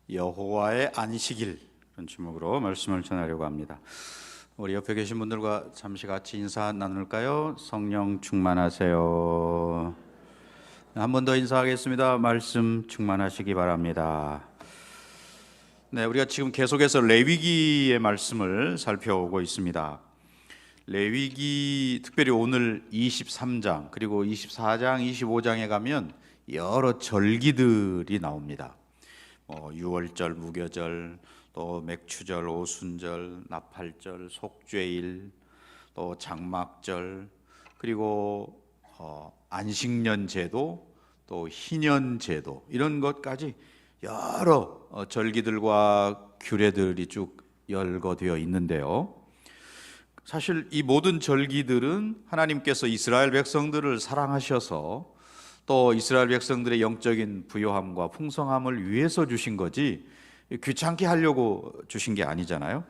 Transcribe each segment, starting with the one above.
여호와의 안식일, 그런 제목으로 말씀을 전하려고 합니다. 우리 옆에 계신 분들과 잠시 같이 인사 나눌까요? 성령 충만하세요. 한 번 더 인사하겠습니다. 말씀 충만하시기 바랍니다. 네, 우리가 지금 계속해서 레위기의 말씀을 살펴오고 있습니다. 레위기, 특별히 오늘 23장 그리고 24장, 25장에 가면 여러 절기들이 나옵니다. 유월절, 무교절, 또 맥추절, 오순절, 나팔절, 속죄일, 또 장막절, 그리고 안식년 제도, 또 희년 제도, 이런 것까지 여러 절기들과 규례들이 쭉 열거되어 있는데요. 사실 이 모든 절기들은 하나님께서 이스라엘 백성들을 사랑하셔서 또 이스라엘 백성들의 영적인 부요함과 풍성함을 위해서 주신 거지 귀찮게 하려고 주신 게 아니잖아요.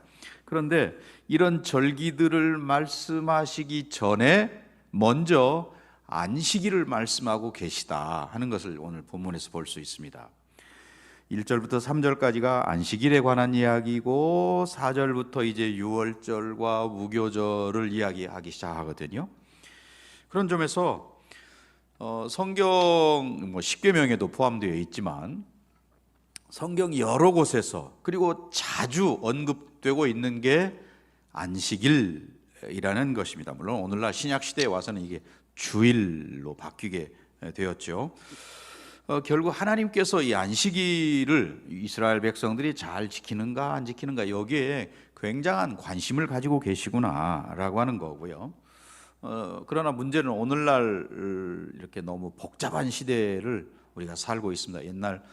그런데 이런 절기들을 말씀하시기 전에 먼저 안식일을 말씀하고 계시다 하는 것을 오늘 본문에서 볼 수 있습니다. 1절부터 3절까지가 안식일에 관한 이야기고 4절부터 이제 유월절과 무교절을 이야기하기 시작하거든요. 그런 점에서 성경 십계명에도 포함되어 있지만 성경 여러 곳에서 그리고 자주 언급되고 있는 게 안식일이라는 것입니다. 물론 오늘날 신약 시대에 와서는 이게 주일로 바뀌게 되었죠. 결국 하나님께서 이 안식일을 이스라엘 백성들이 잘 지키는가 안 지키는가 여기에 굉장한 관심을 가지고 계시구나라고 하는 거고요. 그러나 문제는 오늘날 이렇게 너무 복잡한 시대를 우리가 살고 있습니다. 옛날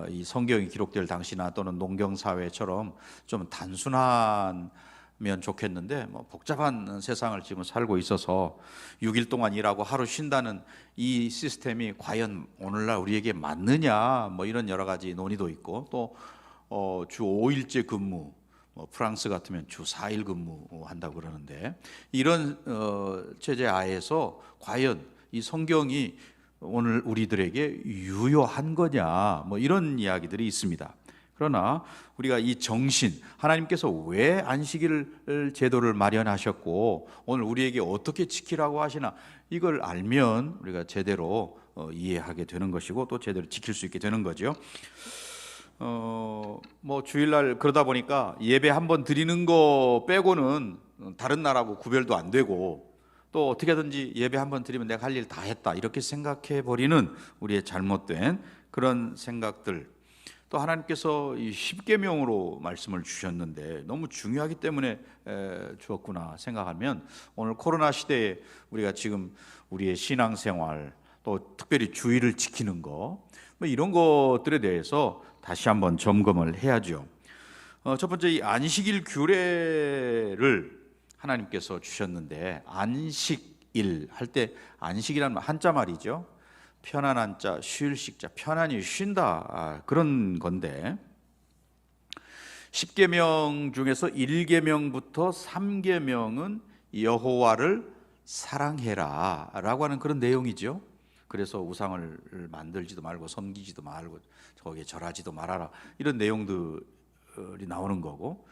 이 성경이 기록될 당시나 또는 농경 사회처럼 좀 단순하면 좋겠는데 복잡한 세상을 지금 살고 있어서 6일 동안 일하고 하루 쉰다는 이 시스템이 과연 오늘날 우리에게 맞느냐 이런 여러 가지 논의도 있고 또 주 5일제 근무, 프랑스 같으면 주 4일 근무한다고 그러는데 이런 체제 하에서 과연 이 성경이 오늘 우리들에게 유효한 거냐 이런 이야기들이 있습니다. 그러나 우리가 이 정신, 하나님께서 왜 안식일 제도를 마련하셨고 오늘 우리에게 어떻게 지키라고 하시나 이걸 알면 우리가 제대로 이해하게 되는 것이고 또 제대로 지킬 수 있게 되는 거죠. 주일날 그러다 보니까 예배 한번 드리는 거 빼고는 다른 날하고 구별도 안 되고 또 어떻게든지 예배 한번 드리면 내가 할 일 다 했다 이렇게 생각해 버리는 우리의 잘못된 그런 생각들, 또 하나님께서 이 십계명으로 말씀을 주셨는데 너무 중요하기 때문에 주었구나 생각하면 오늘 코로나 시대에 우리가 지금 우리의 신앙생활 또 특별히 주의를 지키는 거 이런 것들에 대해서 다시 한번 점검을 해야죠. 첫 번째, 이 안식일 규례를 하나님께서 주셨는데 안식일 할 때 안식이라는 한자 말이죠. 편안한 자, 쉴 식자, 편안히 쉰다 그런 건데 10계명 중에서 1계명부터 3계명은 여호와를 사랑해라 라고 하는 그런 내용이죠. 그래서 우상을 만들지도 말고 섬기지도 말고 거기에 절하지도 말아라 이런 내용들이 나오는 거고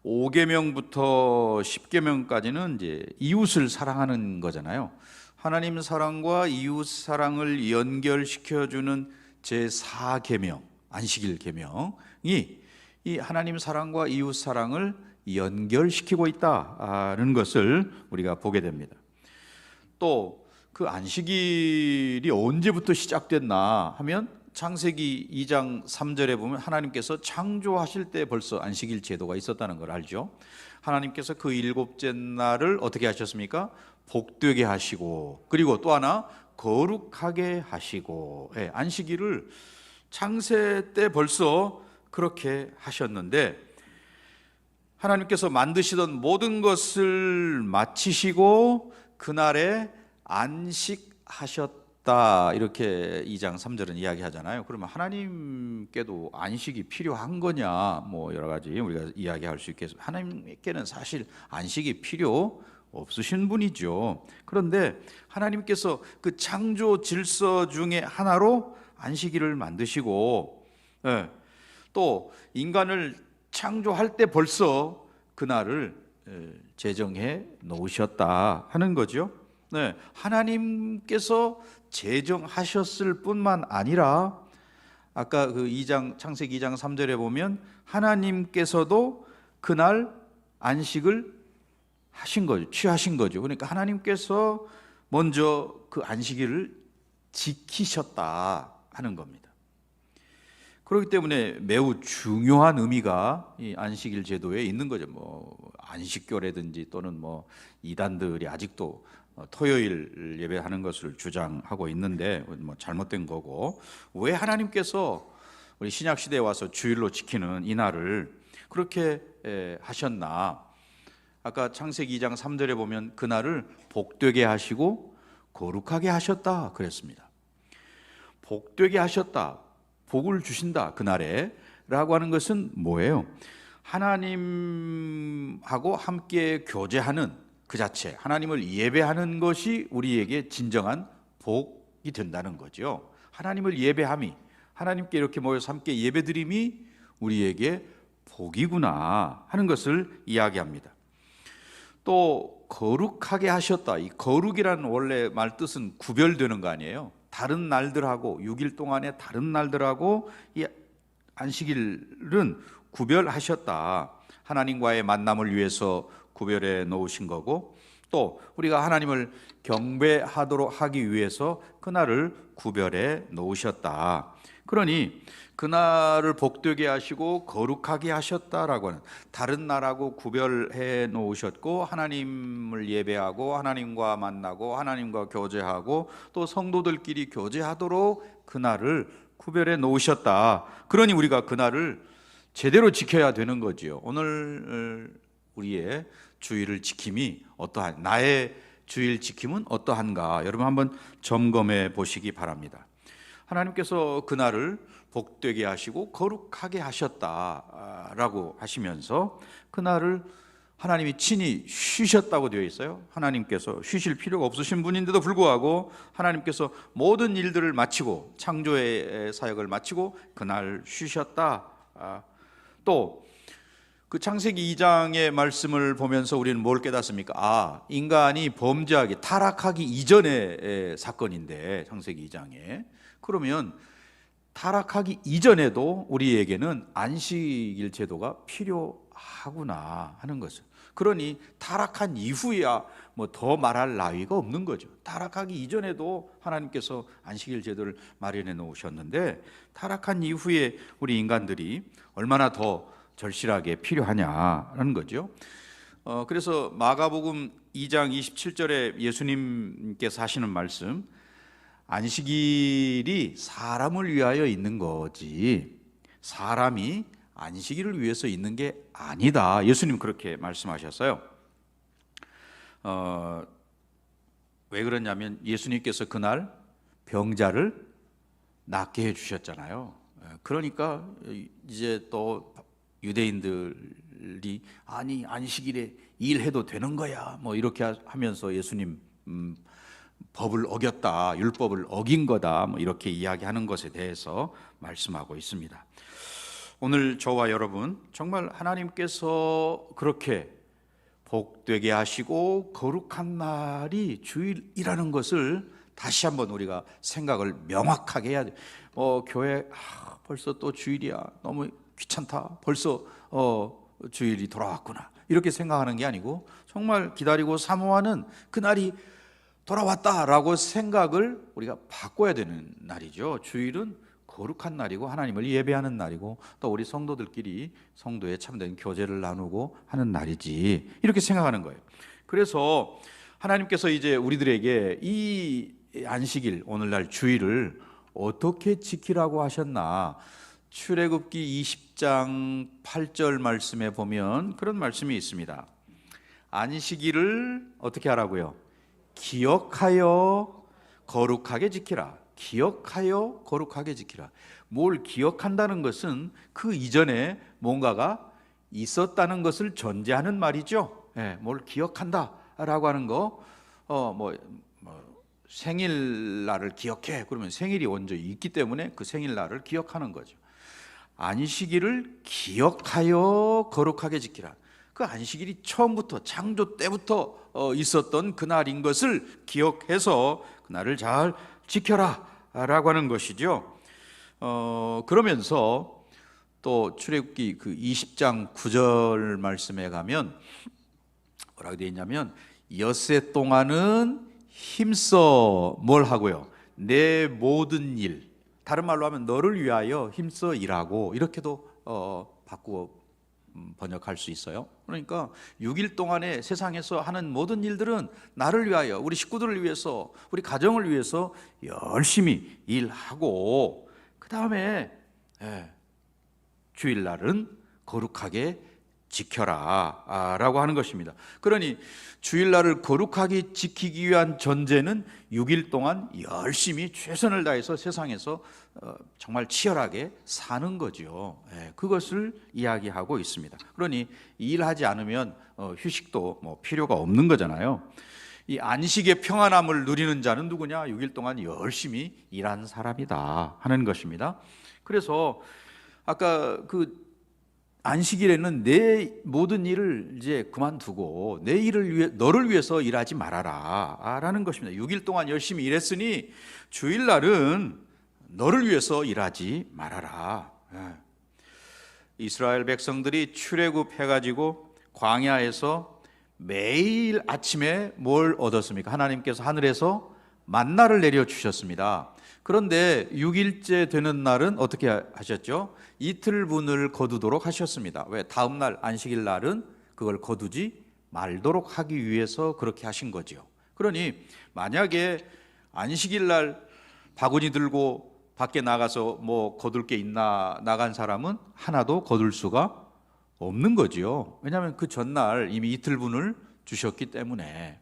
5계명부터 10계명까지는 이제 이웃을 사랑하는 거잖아요. 하나님 사랑과 이웃 사랑을 연결시켜주는 제4계명, 안식일 계명이 이 하나님 사랑과 이웃 사랑을 연결시키고 있다는 것을 우리가 보게 됩니다. 또 그 안식일이 언제부터 시작됐나 하면 창세기 2장 3절에 보면 하나님께서 창조하실 때 벌써 안식일 제도가 있었다는 걸 알죠. 하나님께서 그 일곱째 날을 어떻게 하셨습니까? 복되게 하시고 그리고 또 하나 거룩하게 하시고 안식일을 창세 때 벌써 그렇게 하셨는데 하나님께서 만드시던 모든 것을 마치시고 그날에 안식하셨다 이렇게 2장 3절은 이야기하잖아요. 그러면 하나님께도 안식이 필요한 거냐 여러 가지 우리가 이야기할 수 있겠습니다. 하나님께는 사실 안식이 필요 없으신 분이죠. 그런데 하나님께서 그 창조 질서 중에 하나로 안식일을 만드시고 또 인간을 창조할 때 벌써 그날을 제정해 놓으셨다 하는 거죠. 네, 하나님께서 제정하셨을 뿐만 아니라 아까 그 2장 창세기 2장 3절에 보면 하나님께서도 그날 안식을 하신 거죠. 취하신 거죠. 그러니까 하나님께서 먼저 그 안식일을 지키셨다 하는 겁니다. 그렇기 때문에 매우 중요한 의미가 이 안식일 제도에 있는 거죠. 뭐 안식교라든지 또는 뭐 이단들이 아직도 토요일 예배하는 것을 주장하고 있는데 뭐 잘못된 거고, 왜 하나님께서 우리 신약 시대에 와서 주일로 지키는 이 날을 그렇게 하셨나? 아까 창세기 2장 3절에 보면 그날을 복되게 하시고 거룩하게 하셨다 그랬습니다. 복되게 하셨다, 복을 주신다 그날에 라고 하는 것은 뭐예요? 하나님하고 함께 교제하는 그 자체, 하나님을 예배하는 것이 우리에게 진정한 복이 된다는 거죠. 하나님을 예배함이, 하나님께 이렇게 모여서 함께 예배드림이 우리에게 복이구나 하는 것을 이야기합니다. 또 거룩하게 하셨다. 이 거룩이라는 원래 말 뜻은 구별되는 거 아니에요. 다른 날들하고 6일 동안의 다른 날들하고 이 안식일은 구별하셨다. 하나님과의 만남을 위해서 구별해 놓으신 거고, 또 우리가 하나님을 경배하도록 하기 위해서 그날을 구별해 놓으셨다. 그러니 그날을 복되게 하시고 거룩하게 하셨다라고 하는, 다른 날하고 구별해 놓으셨고 하나님을 예배하고 하나님과 만나고 하나님과 교제하고 또 성도들끼리 교제하도록 그날을 구별해 놓으셨다. 그러니 우리가 그날을 제대로 지켜야 되는 거지요. 오늘 우리의 주일을 지킴이 어떠한, 나의 주일 지킴은 어떠한가, 여러분 한번 점검해 보시기 바랍니다. 하나님께서 그날을 복되게 하시고 거룩하게 하셨다라고 하시면서 그날을 하나님이 친히 쉬셨다고 되어 있어요. 하나님께서 쉬실 필요가 없으신 분인데도 불구하고 하나님께서 모든 일들을 마치고 창조의 사역을 마치고 그날 쉬셨다. 또 그 창세기 2장의 말씀을 보면서 우리는 뭘 깨닫습니까? 인간이 범죄하기, 타락하기 이전의 사건인데, 창세기 2장에. 그러면 타락하기 이전에도 우리에게는 안식일 제도가 필요하구나 하는 것을. 그러니 타락한 이후야 뭐 더 말할 나위가 없는 거죠. 타락하기 이전에도 하나님께서 안식일 제도를 마련해 놓으셨는데, 타락한 이후에 우리 인간들이 얼마나 더 절실하게 필요하냐라는 거죠. 그래서 마가복음 2장 27절에 예수님께서 하시는 말씀, 안식일이 사람을 위하여 있는 거지 사람이 안식일을 위해서 있는 게 아니다. 예수님 그렇게 말씀하셨어요. 왜 그러냐면 예수님께서 그날 병자를 낫게 해주셨잖아요. 그러니까 이제 또 유대인들이 아니 안식일에 일해도 되는 거야 뭐 이렇게 하면서 예수님 법을 어겼다, 율법을 어긴 거다 뭐 이렇게 이야기하는 것에 대해서 말씀하고 있습니다. 오늘 저와 여러분 정말 하나님께서 그렇게 복되게 하시고 거룩한 날이 주일이라는 것을 다시 한번 우리가 생각을 명확하게 해야 돼요. 교회 벌써 또 주일이야, 너무 귀찮다, 벌써 주일이 돌아왔구나 이렇게 생각하는 게 아니고 정말 기다리고 사모하는 그날이 돌아왔다라고 생각을 우리가 바꿔야 되는 날이죠. 주일은 거룩한 날이고 하나님을 예배하는 날이고 또 우리 성도들끼리 성도의 참된 교제를 나누고 하는 날이지, 이렇게 생각하는 거예요. 그래서 하나님께서 이제 우리들에게 이 안식일, 오늘날 주일을 어떻게 지키라고 하셨나, 출애굽기 20장 8절 말씀에 보면 그런 말씀이 있습니다. 안식일을 어떻게 하라고요? 기억하여 거룩하게 지키라. 기억하여 거룩하게 지키라. 뭘 기억한다는 것은 그 이전에 뭔가가 있었다는 것을 전제하는 말이죠. 뭘 기억한다라고 하는 거, 생일날을 기억해. 그러면 생일이 먼저 있기 때문에 그 생일날을 기억하는 거죠. 안식일을 기억하여 거룩하게 지키라. 그 안식일이 처음부터 창조 때부터 있었던 그날인 것을 기억해서 그날을 잘 지켜라 라고 하는 것이죠. 그러면서 또 출애굽기 그 20장 9절 말씀에 가면 뭐라고 되어 있냐면 엿새 동안은 힘써 뭘 하고요? 내 모든 일, 다른 말로 하면 너를 위하여 힘써 일하고, 이렇게도 바꾸어 번역할 수 있어요. 그러니까 6일 동안에 세상에서 하는 모든 일들은 나를 위하여, 우리 식구들을 위해서, 우리 가정을 위해서 열심히 일하고, 그 다음에 주일날은 거룩하게 지켜라 라고 하는 것입니다. 그러니 주일날을 거룩하게 지키기 위한 전제는 6일 동안 열심히 최선을 다해서 세상에서 정말 치열하게 사는 거죠. 그것을 이야기하고 있습니다. 그러니 일하지 않으면 휴식도 뭐 필요가 없는 거잖아요. 이 안식의 평안함을 누리는 자는 누구냐? 6일 동안 열심히 일한 사람이다 하는 것입니다. 그래서 아까 그 안식일에는 내 모든 일을 이제 그만두고 내 일을 위해, 너를 위해서 일하지 말아라 라는 것입니다. 6일 동안 열심히 일했으니 주일날은 너를 위해서 일하지 말아라. 이스라엘 백성들이 출애굽해가지고 광야에서 매일 아침에 뭘 얻었습니까? 하나님께서 하늘에서 만나를 내려주셨습니다. 그런데 6일째 되는 날은 어떻게 하셨죠? 이틀분을 거두도록 하셨습니다. 왜? 다음 날 안식일 날은 그걸 거두지 말도록 하기 위해서 그렇게 하신 거죠. 그러니 만약에 안식일 날 바구니 들고 밖에 나가서 뭐 거둘 게 있나 나간 사람은 하나도 거둘 수가 없는 거죠. 왜냐하면 그 전날 이미 이틀분을 주셨기 때문에.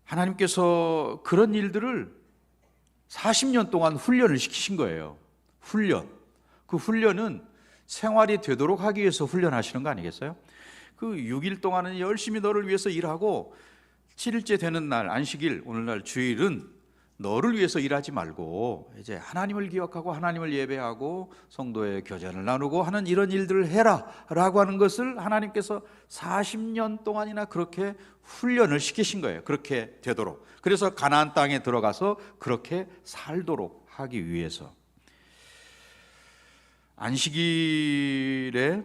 하나님께서 그런 일들을 40년 동안 훈련을 시키신 거예요. 훈련. 그 훈련은 생활이 되도록 하기 위해서 훈련하시는 거 아니겠어요? 그 6일 동안은 열심히 너를 위해서 일하고 7일째 되는 날 안식일, 오늘날 주일은 너를 위해서 일하지 말고 이제 하나님을 기억하고 하나님을 예배하고 성도의 교제를 나누고 하는 이런 일들을 해라 라고 하는 것을 하나님께서 40년 동안이나 그렇게 훈련을 시키신 거예요. 그렇게 되도록. 그래서 가나안 땅에 들어가서 그렇게 살도록 하기 위해서. 안식일에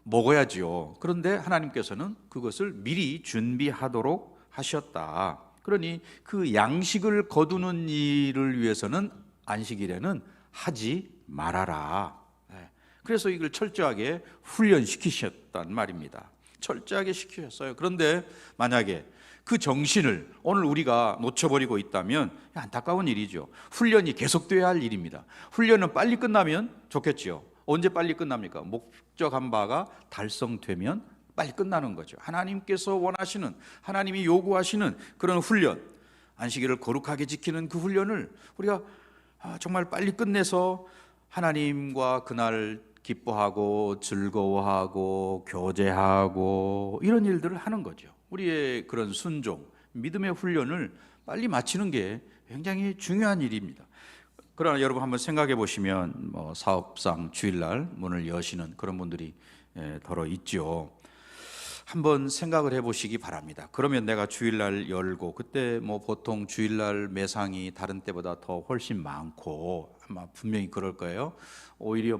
먹어야지요. 그런데 하나님께서는 그것을 미리 준비하도록 하셨다. 그러니 그 양식을 거두는 일을 위해서는 안식일에는 하지 말아라. 그래서 이걸 철저하게 훈련시키셨단 말입니다. 철저하게 시키셨어요. 그런데 만약에 그 정신을 오늘 우리가 놓쳐버리고 있다면 안타까운 일이죠. 훈련이 계속돼야 할 일입니다. 훈련은 빨리 끝나면 좋겠죠. 언제 빨리 끝납니까? 목적한 바가 달성되면 빨리 끝나는 거죠. 하나님께서 원하시는, 하나님이 요구하시는 그런 훈련, 안식일을 거룩하게 지키는 그 훈련을 우리가 정말 빨리 끝내서 하나님과 그날 기뻐하고 즐거워하고 교제하고 이런 일들을 하는 거죠. 우리의 그런 순종, 믿음의 훈련을 빨리 마치는 게 굉장히 중요한 일입니다. 그러나 여러분 한번 생각해 보시면 사업상 주일날 문을 여시는 그런 분들이 더러 있죠. 한번 생각을 해보시기 바랍니다. 그러면 내가 주일날 열고 그때 보통 주일날 매상이 다른 때보다 더 훨씬 많고 아마 분명히 그럴 거예요. 오히려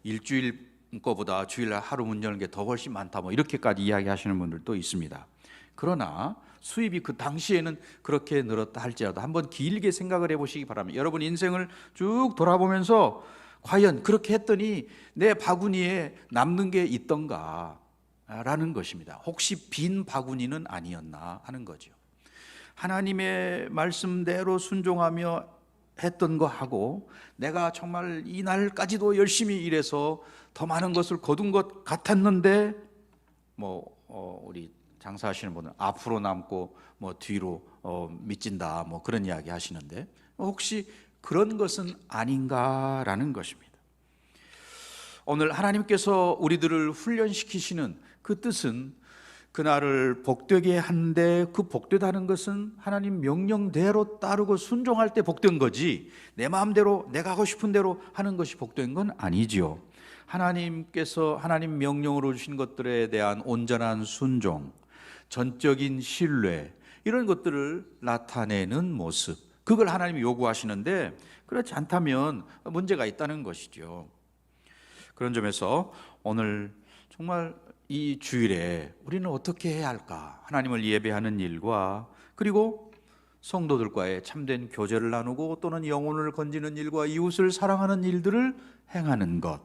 일주일 거보다 주일날 하루 문 여는 게 더 훨씬 많다 이렇게까지 이야기하시는 분들도 있습니다. 그러나 수입이 그 당시에는 그렇게 늘었다 할지라도 한번 길게 생각을 해보시기 바랍니다. 여러분 인생을 쭉 돌아보면서 과연 그렇게 했더니 내 바구니에 남는 게 있던가 라는 것입니다. 혹시 빈 바구니는 아니었나 하는 거죠. 하나님의 말씀대로 순종하며 했던 거 하고 내가 정말 이 날까지도 열심히 일해서 더 많은 것을 거둔 것 같았는데 우리 장사하시는 분은 앞으로 남고 뒤로 미친다 그런 이야기 하시는데 혹시 그런 것은 아닌가라는 것입니다. 오늘 하나님께서 우리들을 훈련시키시는 그 뜻은 그날을 복되게 한데 그 복되다는 것은 하나님 명령대로 따르고 순종할 때 복된 거지 내 마음대로 내가 하고 싶은 대로 하는 것이 복된 건 아니지요. 하나님께서 하나님 명령으로 주신 것들에 대한 온전한 순종, 전적인 신뢰, 이런 것들을 나타내는 모습, 그걸 하나님이 요구하시는데 그렇지 않다면 문제가 있다는 것이죠. 그런 점에서 오늘 정말 이 주일에 우리는 어떻게 해야 할까? 하나님을 예배하는 일과 그리고 성도들과의 참된 교제를 나누고 또는 영혼을 건지는 일과 이웃을 사랑하는 일들을 행하는 것,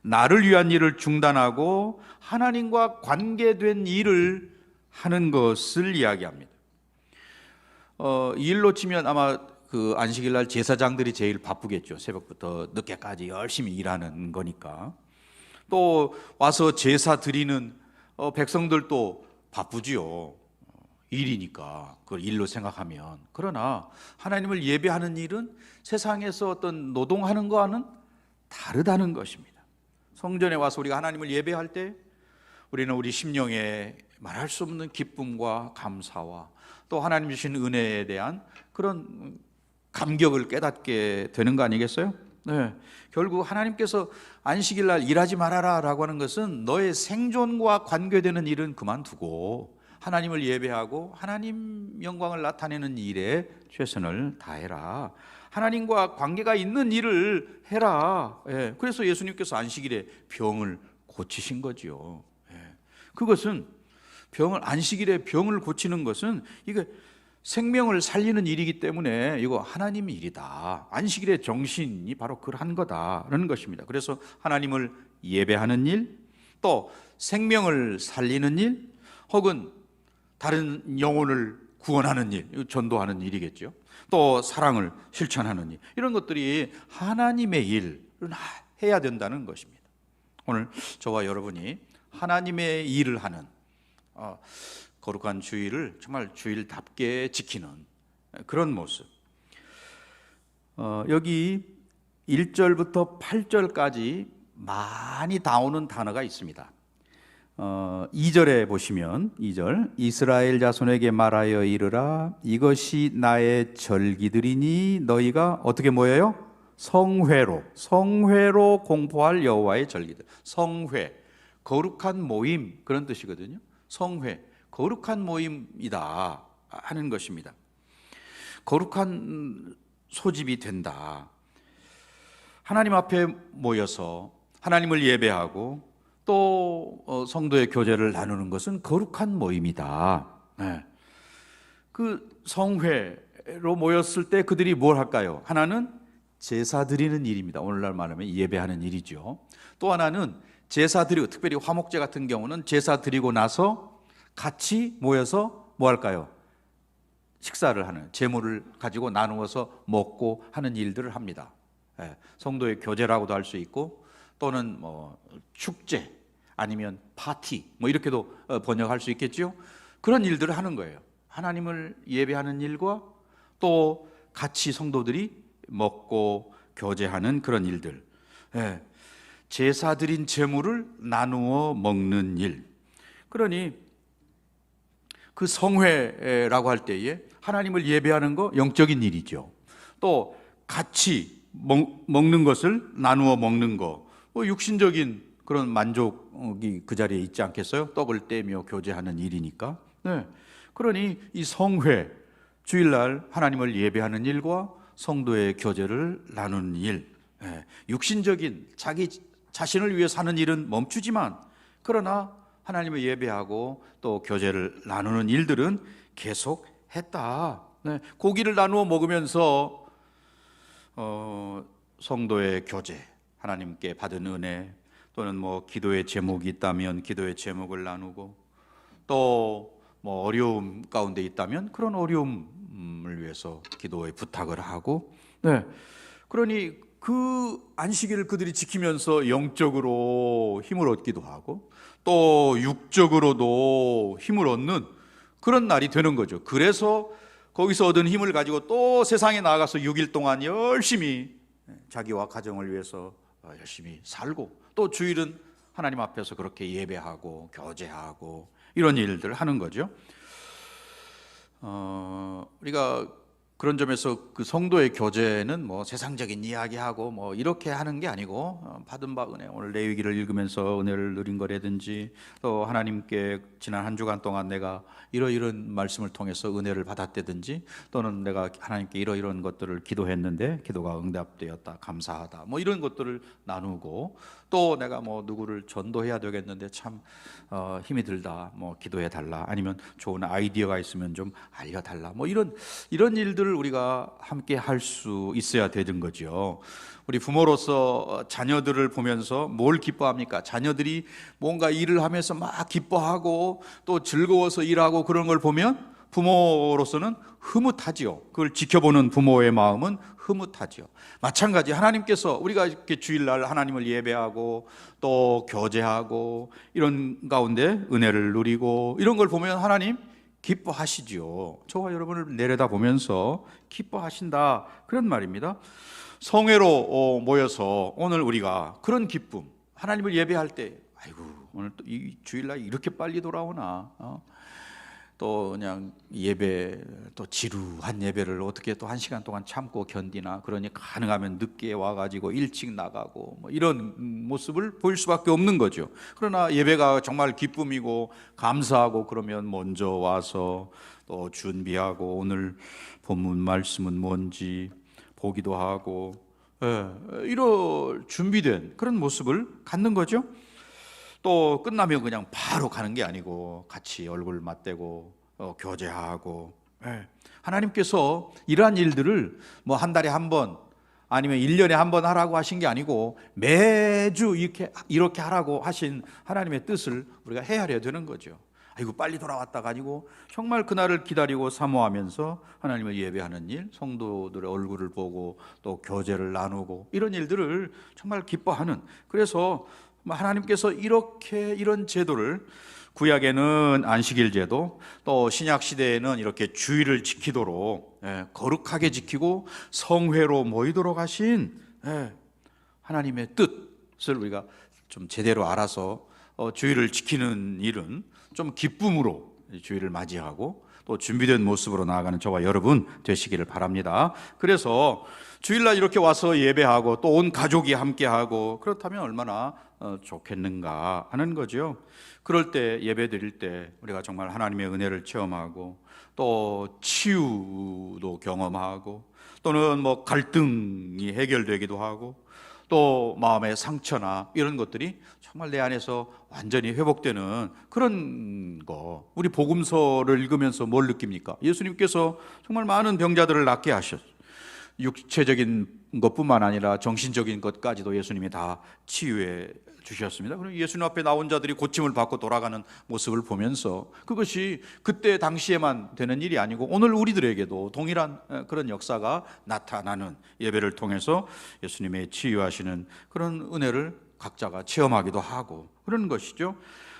나를 위한 일을 중단하고 하나님과 관계된 일을 하는 것을 이야기합니다. 이 일로 치면 아마 그 안식일 날 제사장들이 제일 바쁘겠죠. 새벽부터 늦게까지 열심히 일하는 거니까. 또 와서 제사 드리는 백성들도 바쁘지요. 일이니까 그걸 일로 생각하면. 그러나 하나님을 예배하는 일은 세상에서 어떤 노동하는 거와는 다르다는 것입니다. 성전에 와서 우리가 하나님을 예배할 때 우리는 우리 심령에 말할 수 없는 기쁨과 감사와 또 하나님 주신 은혜에 대한 그런 감격을 깨닫게 되는 거 아니겠어요? 네. 결국 하나님께서 안식일 날 일하지 말아라 라고 하는 것은 너의 생존과 관계되는 일은 그만두고 하나님을 예배하고 하나님 영광을 나타내는 일에 최선을 다해라. 하나님과 관계가 있는 일을 해라. 예. 그래서 예수님께서 안식일에 병을 고치신 거지요. 예. 그것은 안식일에 병을 고치는 것은 이게 생명을 살리는 일이기 때문에 이거 하나님의 일이다. 안식일의 정신이 바로 그러한 거다라는 것입니다. 그래서 하나님을 예배하는 일, 또 생명을 살리는 일, 혹은 다른 영혼을 구원하는 일, 전도하는 일이겠죠. 또 사랑을 실천하는 일, 이런 것들이 하나님의 일을 해야 된다는 것입니다. 오늘 저와 여러분이 하나님의 일을 하는 거룩한 주일을 정말 주일답게 지키는 그런 모습. 여기 1절부터 8절까지 많이 나오는 단어가 있습니다. 2절에 보시면 2절 이스라엘 자손에게 말하여 이르라 이것이 나의 절기들이니 너희가 어떻게 모여요? 성회로 공포할 여호와의 절기들. 성회, 거룩한 모임, 그런 뜻이거든요. 성회, 거룩한 모임이다 하는 것입니다. 거룩한 소집이 된다. 하나님 앞에 모여서 하나님을 예배하고 또 성도의 교제를 나누는 것은 거룩한 모임이다. 네. 그 성회로 모였을 때 그들이 뭘 할까요? 하나는 제사 드리는 일입니다. 오늘날 말하면 예배하는 일이죠. 또 하나는 제사 드리고, 특별히 화목제 같은 경우는 제사 드리고 나서 같이 모여서 뭐 할까요? 식사를 하는, 제물을 가지고 나누어서 먹고 하는 일들을 합니다. 성도의 교제라고도 할 수 있고 또는 뭐 축제 아니면 파티 뭐 이렇게도 번역할 수 있겠죠. 그런 일들을 하는 거예요. 하나님을 예배하는 일과 또 같이 성도들이 먹고 교제하는 그런 일들. 제사 드린 제물을 나누어 먹는 일. 그러니 그 성회라고 할 때에 하나님을 예배하는 거 영적인 일이죠. 또 같이 먹는 것을 나누어 먹는 거, 육신적인 그런 만족이 그 자리에 있지 않겠어요? 떡을 떼며 교제하는 일이니까. 네. 그러니 이 성회, 주일날 하나님을 예배하는 일과 성도의 교제를 나누는 일, 육신적인 자기 자신을 위해 사는 일은 멈추지만 그러나 하나님을 예배하고 또 교제를 나누는 일들은 계속 했다. 고기를 나누어 먹으면서 성도의 교제, 하나님께 받은 은혜, 또는 뭐 기도의 제목이 있다면 기도의 제목을 나누고 또 뭐 어려움 가운데 있다면 그런 어려움을 위해서 기도의 부탁을 하고. 그러니 그 안식일을 그들이 지키면서 영적으로 힘을 얻기도 하고 또 육적으로도 힘을 얻는 그런 날이 되는 거죠. 그래서 거기서 얻은 힘을 가지고 또 세상에 나가서 6일 동안 열심히 자기와 가정을 위해서 열심히 살고 또 주일은 하나님 앞에서 그렇게 예배하고 교제하고 이런 일들을 하는 거죠. 우리가 그런 점에서 그 성도의 교제는 뭐 세상적인 이야기하고 뭐 이렇게 하는 게 아니고 받은 바 은혜, 오늘 레위기를 읽으면서 은혜를 누린 거라든지 또 하나님께 지난 한 주간 동안 내가 이러이런 말씀을 통해서 은혜를 받았다든지 또는 내가 하나님께 이러이런 것들을 기도했는데 기도가 응답되었다, 감사하다, 뭐 이런 것들을 나누고 또 내가 뭐 누구를 전도해야 되겠는데 참 힘이 들다, 뭐 기도해 달라, 아니면 좋은 아이디어가 있으면 좀 알려달라, 뭐 이런 일들을 우리가 함께 할 수 있어야 되는 거죠. 우리 부모로서 자녀들을 보면서 뭘 기뻐합니까? 자녀들이 뭔가 일을 하면서 막 기뻐하고 또 즐거워서 일하고 그런 걸 보면 부모로서는 흐뭇하지요. 그걸 지켜보는 부모의 마음은 흐뭇하지요. 마찬가지 하나님께서 우리가 이렇게 주일날 하나님을 예배하고 또 교제하고 이런 가운데 은혜를 누리고 이런 걸 보면 하나님 기뻐하시지요. 저와 여러분을 내려다보면서 기뻐하신다, 그런 말입니다. 성회로 모여서 오늘 우리가 그런 기쁨, 하나님을 예배할 때 아이고 오늘 또 이 주일날 이렇게 빨리 돌아오나, 또 그냥 예배, 또 지루한 예배를 어떻게 또 1시간 동안 참고 견디나, 그러니 가능하면 늦게 와가지고 일찍 나가고 뭐 이런 모습을 보일 수밖에 없는 거죠. 그러나 예배가 정말 기쁨이고 감사하고 그러면 먼저 와서 또 준비하고 오늘 본문 말씀은 뭔지 보기도 하고, 이런 준비된 그런 모습을 갖는 거죠. 또 끝나면 그냥 바로 가는 게 아니고 같이 얼굴 맞대고 교제하고, 하나님께서 이러한 일들을 뭐 한 달에 한 번 아니면 1년에 한 번 하라고 하신 게 아니고 매주 이렇게 하라고 하신 하나님의 뜻을 우리가 헤아려야 되는 거죠. 아이고 빨리 돌아왔다가 아니고 정말 그날을 기다리고 사모하면서 하나님을 예배하는 일, 성도들의 얼굴을 보고 또 교제를 나누고 이런 일들을 정말 기뻐하는, 그래서 하나님께서 이런 제도를 구약에는 안식일 제도, 또 신약 시대에는 이렇게 주일을 지키도록 거룩하게 지키고 성회로 모이도록 하신 하나님의 뜻을 우리가 좀 제대로 알아서 주일을 지키는 일은 좀 기쁨으로 주일을 맞이하고 또 준비된 모습으로 나아가는 저와 여러분 되시기를 바랍니다. 그래서 주일날 이렇게 와서 예배하고 또 온 가족이 함께하고 그렇다면 얼마나 좋겠는가 하는 거죠. 그럴 때 예배 드릴 때 우리가 정말 하나님의 은혜를 체험하고 또 치유도 경험하고 또는 뭐 갈등이 해결되기도 하고 또 마음의 상처나 이런 것들이 정말 내 안에서 완전히 회복되는 그런 거, 우리 복음서를 읽으면서 뭘 느낍니까? 예수님께서 정말 많은 병자들을 낫게 하셨어요. 육체적인 것뿐만 아니라 정신적인 것까지도 예수님이 다 치유해 주셨습니다. 그럼 예수님 앞에 나온 자들이 고침을 받고 돌아가는 모습을 보면서 그것이 그때 당시에만 되는 일이 아니고 오늘 우리들에게도 동일한 그런 역사가 나타나는 예배를 통해서 예수님의 치유하시는 그런 은혜를 각자가 체험하기도 하고 그런 것이죠.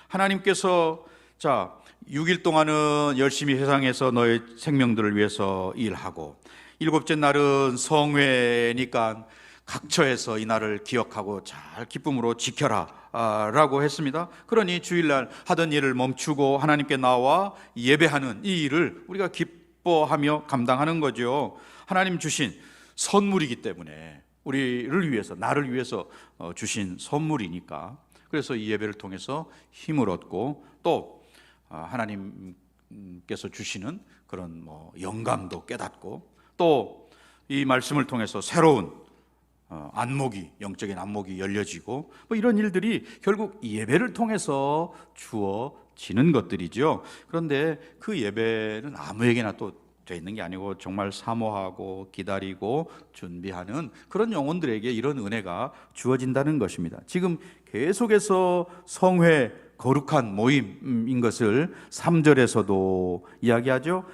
하나님께서 6일 동안은 열심히 세상에서 너의 생명들을 위해서 일하고 7째 날은 성회니까 각처에서 이 날을 기억하고 잘 기쁨으로 지켜라 라고 했습니다. 그러니 주일날 하던 일을 멈추고 하나님께 나와 예배하는 이 일을 우리가 기뻐하며 감당하는 거죠. 하나님 주신 선물이기 때문에, 우리를 위해서, 나를 위해서 주신 선물이니까, 그래서 이 예배를 통해서 힘을 얻고 또 하나님께서 주시는 그런 영감도 깨닫고 또 이 말씀을 통해서 새로운 안목이, 영적인 안목이 열려지고 이런 일들이 결국 예배를 통해서 주어지는 것들이죠. 그런데 그 예배는 아무에게나 또 돼 있는 게 아니고 정말 사모하고 기다리고 준비하는 그런 영혼들에게 이런 은혜가 주어진다는 것입니다. 지금 계속해서 성회, 거룩한 모임인 것을 3절에서도 이야기하죠.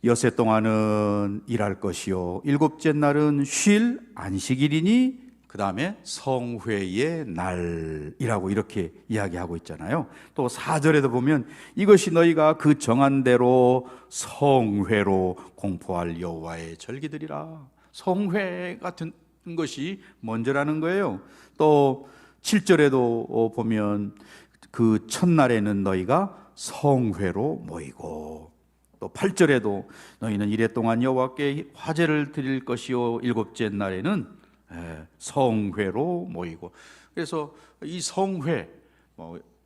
여세 동안은 일할 것이요 7째 날은 쉴 안식일이니 그 다음에 성회의 날이라고 이렇게 이야기하고 있잖아요. 또 4절에도 보면 이것이 너희가 그 정한 대로 성회로 공포할 여호와의 절기들이라. 성회 같은 것이 먼저라는 거예요. 또 7절에도 보면 그 첫날에는 너희가 성회로 모이고, 또 8절에도 너희는 이레 동안 여호와께 화제를 드릴 것이요 일곱째 날에는 성회로 모이고. 그래서 이 성회,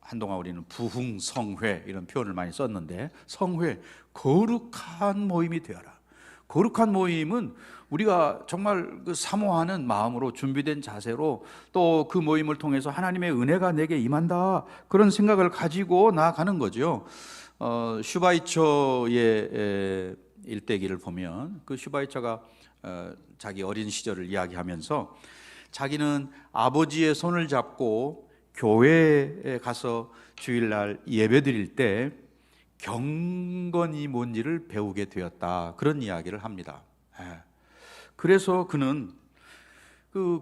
한동안 우리는 부흥성회 이런 표현을 많이 썼는데, 성회, 거룩한 모임이 되어라. 거룩한 모임은 우리가 정말 그 사모하는 마음으로 준비된 자세로, 또 그 모임을 통해서 하나님의 은혜가 내게 임한다, 그런 생각을 가지고 나아가는 거죠. 슈바이처의 일대기를 보면, 그 슈바이처가 자기 어린 시절을 이야기하면서 자기는 아버지의 손을 잡고 교회에 가서 주일날 예배드릴 때 경건이 뭔지를 배우게 되었다, 그런 이야기를 합니다. 그래서 그는 그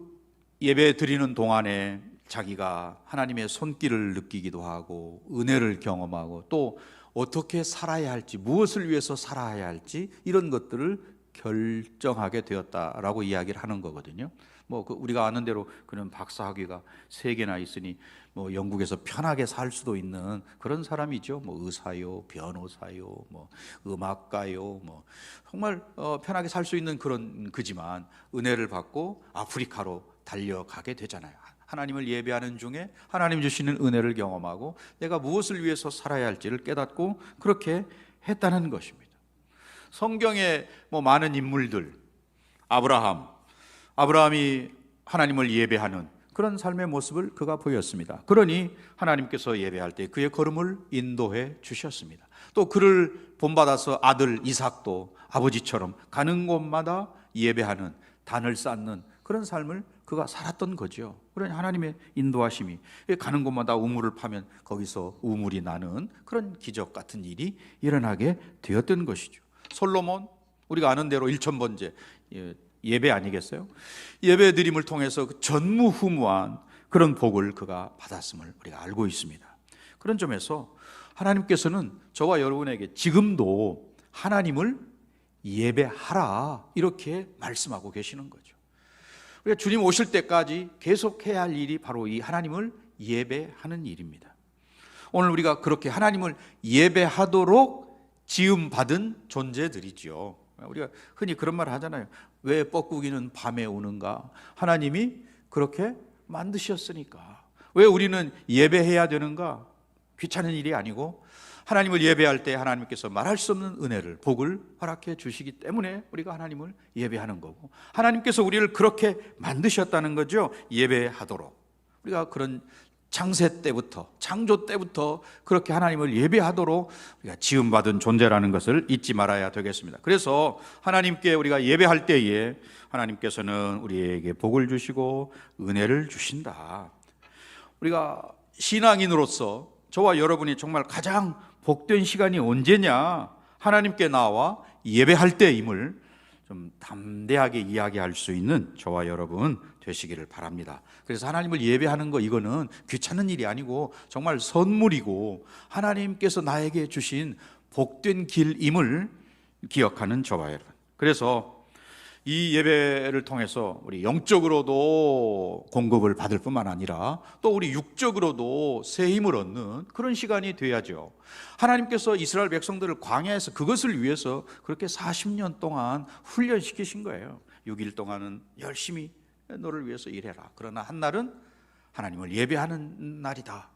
예배 드리는 동안에 자기가 하나님의 손길을 느끼기도 하고 은혜를 경험하고, 또 어떻게 살아야 할지, 무엇을 위해서 살아야 할지, 이런 것들을 결정하게 되었다라고 이야기를 하는 거거든요. 우리가 아는 대로 그는 박사학위가 3개나 있으니 영국에서 편하게 살 수도 있는 그런 사람이죠. 의사요, 변호사요, 음악가요, 정말 편하게 살 수 있는 그런 그지만, 은혜를 받고 아프리카로 달려가게 되잖아요. 하나님을 예배하는 중에 하나님 주시는 은혜를 경험하고 내가 무엇을 위해서 살아야 할지를 깨닫고 그렇게 했다는 것입니다. 성경에 많은 인물들, 아브라함이 하나님을 예배하는 그런 삶의 모습을 그가 보였습니다. 그러니 하나님께서 예배할 때 그의 걸음을 인도해 주셨습니다. 또 그를 본받아서 아들 이삭도 아버지처럼 가는 곳마다 예배하는, 단을 쌓는 그런 삶을 그가 살았던 거죠. 그러니 하나님의 인도하심이, 가는 곳마다 우물을 파면 거기서 우물이 나는 그런 기적 같은 일이 일어나게 되었던 것이죠. 솔로몬, 우리가 아는 대로 일천번제 예배 아니겠어요? 예배 드림을 통해서 전무후무한 그런 복을 그가 받았음을 우리가 알고 있습니다. 그런 점에서 하나님께서는 저와 여러분에게 지금도 하나님을 예배하라, 이렇게 말씀하고 계시는 거죠. 우리가 주님 오실 때까지 계속해야 할 일이 바로 이 하나님을 예배하는 일입니다. 오늘 우리가 그렇게 하나님을 예배하도록 지음받은 존재들이죠. 우리가 흔히 그런 말을 하잖아요. 왜 뻐꾸기는 밤에 우는가? 하나님이 그렇게 만드셨으니까. 왜 우리는 예배해야 되는가? 귀찮은 일이 아니고, 하나님을 예배할 때 하나님께서 말할 수 없는 은혜를, 복을 허락해 주시기 때문에 우리가 하나님을 예배하는 거고, 하나님께서 우리를 그렇게 만드셨다는 거죠. 예배하도록. 우리가 그런 창세 때부터, 창조 때부터 그렇게 하나님을 예배하도록 우리가 지음받은 존재라는 것을 잊지 말아야 되겠습니다. 그래서 하나님께 우리가 예배할 때에 하나님께서는 우리에게 복을 주시고 은혜를 주신다. 우리가 신앙인으로서 저와 여러분이 정말 가장 복된 시간이 언제냐? 하나님께 나와 예배할 때임을 좀 담대하게 이야기할 수 있는 저와 여러분 되시기를 바랍니다. 그래서 하나님을 예배하는 거, 이거는 귀찮은 일이 아니고 정말 선물이고 하나님께서 나에게 주신 복된 길임을 기억하는 저와 여러분. 그래서 이 예배를 통해서 우리 영적으로도 공급을 받을 뿐만 아니라 또 우리 육적으로도 새 힘을 얻는 그런 시간이 돼야죠. 하나님께서 이스라엘 백성들을 광야에서 그것을 위해서 그렇게 40년 동안 훈련시키신 거예요. 6일 동안은 열심히 너를 위해서 일해라. 그러나 한 날은 하나님을 예배하는 날이다.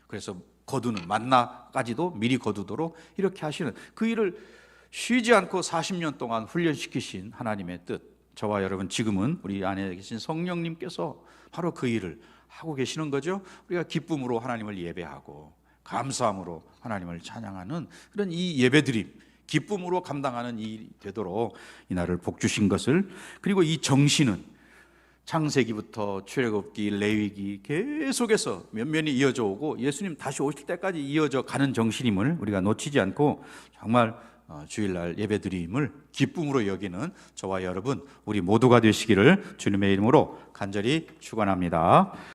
그래서 거두는 만나까지도 미리 거두도록 이렇게 하시는 그 일을 쉬지 않고 40년 동안 훈련시키신 하나님의 뜻, 저와 여러분 지금은 우리 안에 계신 성령님께서 바로 그 일을 하고 계시는 거죠. 우리가 기쁨으로 하나님을 예배하고 감사함으로 하나님을 찬양하는 그런 이 예배드림, 기쁨으로 감당하는 일이 되도록 이날을 복 주신 것을, 그리고 이 정신은 창세기부터 출애굽기, 레위기 계속해서 면면이 이어져 오고 예수님 다시 오실 때까지 이어져 가는 정신임을 우리가 놓치지 않고 정말 주일날 예배드림을 기쁨으로 여기는 저와 여러분 우리 모두가 되시기를 주님의 이름으로 간절히 축원합니다.